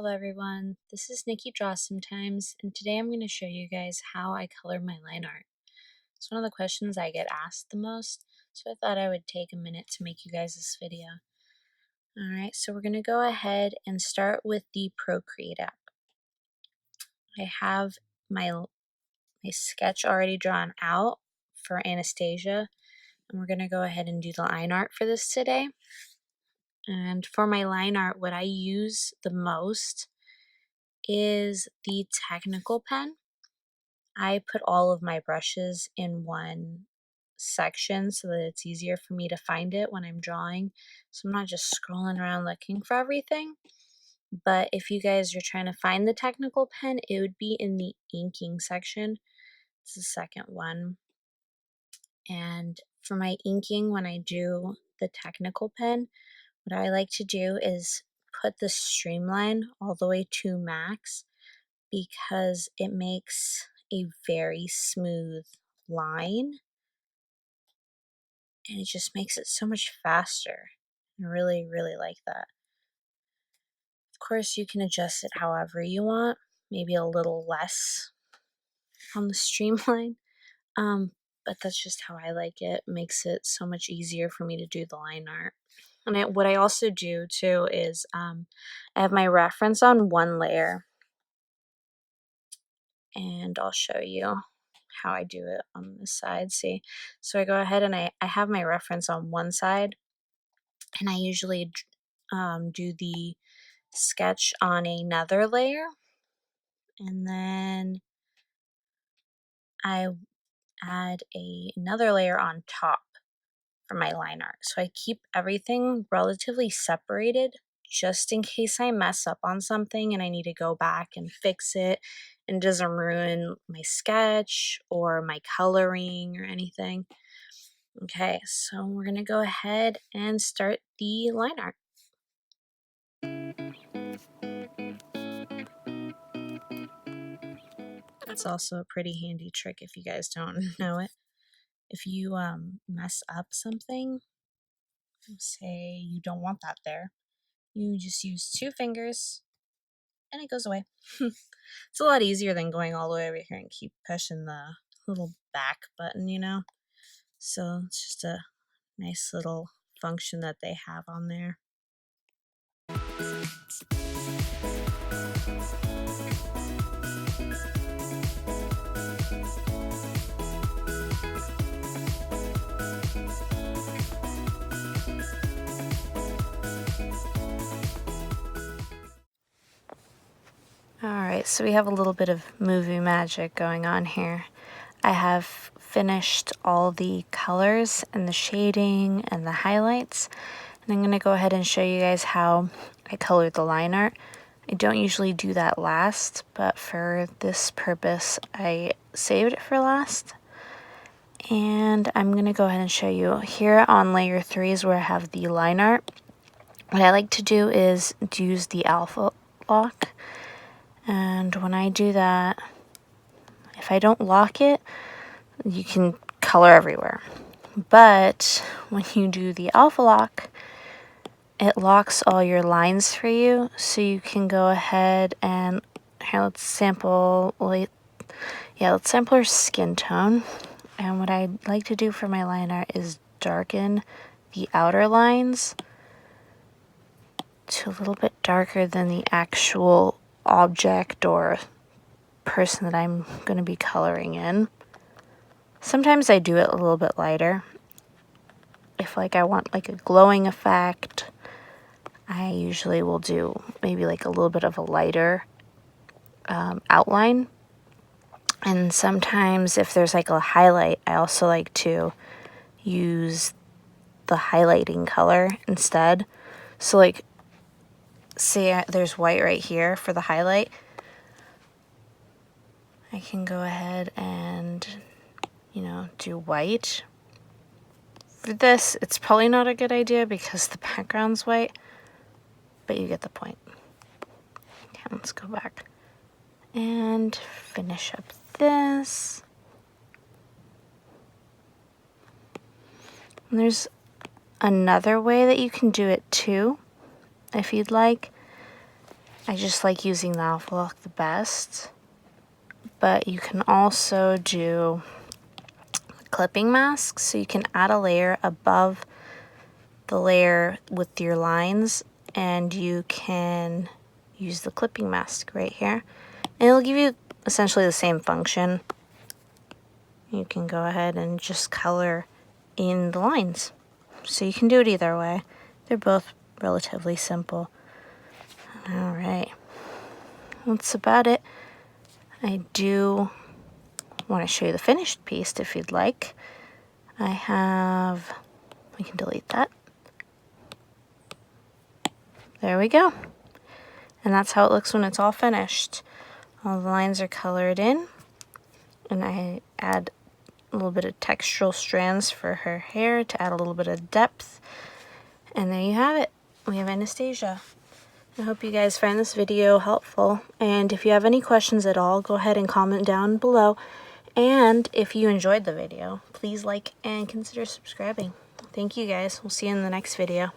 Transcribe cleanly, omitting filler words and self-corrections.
Hello everyone, this is Nikki Draw Sometimes, and today I'm going to show you guys how I color my line art. It's one of the questions I get asked the most, so I thought I would take a minute to make you guys this video. Alright, so we're going to go ahead and start with the ProCreate app. I have my sketch already drawn out for Anastasia, and we're going to go ahead and do the line art for this today. And for my line art, what I use the most is the technical pen. I put all of my brushes in one section so that it's easier for me to find it when I'm drawing. So I'm not just scrolling around looking for everything. But if you guys are trying to find the technical pen, it would be in the inking section. It's the second one. And for my inking, when I do the technical pen, what I like to do is put the streamline all the way to max, because it makes a very smooth line and it just makes it so much faster. I really like that. Of course, you can adjust it however you want, maybe a little less on the streamline, but that's just how I like it. It makes it so much easier for me to do the line art. And what I also do too is I have my reference on one layer, and I'll show you how I do it on this side. See, so I go ahead and I have my reference on one side, and I usually do the sketch on another layer, and then I add another layer on top for my line art. So I keep everything relatively separated just in case I mess up on something and I need to go back and fix it and it doesn't ruin my sketch or my coloring or anything. Okay, so we're going to go ahead and start the line art. That's also a pretty handy trick if you guys don't know it. If you mess up something, say you don't want that there, you just use 2 fingers and it goes away. It's a lot easier than going all the way over here and keep pushing the little back button, you know? So it's just a nice little function that they have on there. Alright, so we have a little bit of movie magic going on here. I have finished all the colors and the shading and the highlights, and I'm going to go ahead and show you guys how I colored the line art. I don't usually do that last, but for this purpose I saved it for last. And I'm going to go ahead and show you. Here on layer 3 is where I have the line art. What I like to do is use the alpha lock. And when I do that, if I don't lock it, you can color everywhere. But when you do the alpha lock, it locks all your lines for you, so you can go ahead and here, let's sample her skin tone. And what I like to do for my line art is darken the outer lines to a little bit darker than the actual object or person that I'm going to be coloring in. Sometimes I do it a little bit lighter. If I want a glowing effect, I usually will do maybe a little bit of a lighter outline. And sometimes if there's a highlight, I also like to use the highlighting color instead. So say there's white right here for the highlight, I can go ahead and do white. For this, it's probably not a good idea because the background's white, but you get the point. Okay, let's go back and finish up this. And there's another way that you can do it too, if you'd like. I just like using the alpha lock the best. But you can also do clipping masks, so you can add a layer above the layer with your lines, and you can use the clipping mask right here, and it'll give you essentially the same function. You can go ahead and just color in the lines, so you can do it either way. They're both relatively simple. All right, that's about it. I do want to show you the finished piece if you'd like. We can delete that. There we go. And that's how it looks when it's all finished. All the lines are colored in, and I add a little bit of textural strands for her hair to add a little bit of depth. And there you have it. We have Anastasia. I hope you guys find this video helpful, and if you have any questions at all, go ahead and comment down below. And if you enjoyed the video, please like and consider subscribing. Thank you guys. We'll see you in the next video.